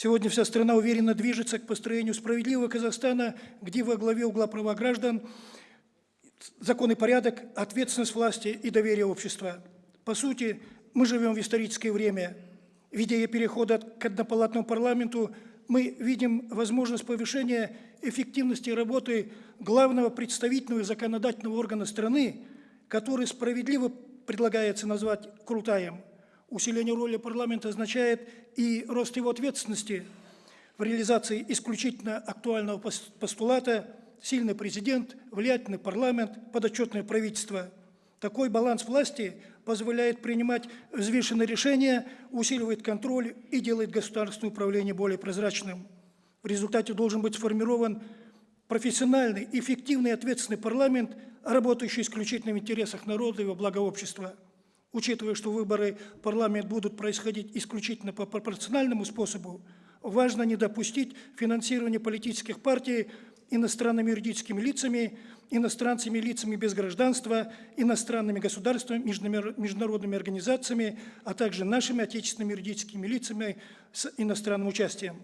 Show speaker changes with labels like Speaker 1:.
Speaker 1: Сегодня вся страна уверенно движется к построению справедливого Казахстана, где во главе угла права граждан, закон и порядок, ответственность власти и доверие общества. По сути, мы живем в историческое время. В идее перехода к однопалатному парламенту мы видим возможность повышения эффективности работы главного представительного и законодательного органа страны, который справедливо предлагается назвать Курултаем. Усиление роли парламента означает и рост его ответственности в реализации исключительно актуального постулата «сильный президент, влиятельный парламент, подотчетное правительство». Такой баланс власти позволяет принимать взвешенные решения, усиливает контроль и делает государственное управление более прозрачным. В результате должен быть сформирован профессиональный, эффективный и ответственный парламент, работающий исключительно в интересах народа и во благо общества. Учитывая, что выборы в парламент будут происходить исключительно по пропорциональному способу, важно не допустить финансирования политических партий иностранными юридическими лицами, иностранцами, лицами без гражданства, иностранными государствами, международными организациями, а также нашими отечественными юридическими лицами с иностранным участием.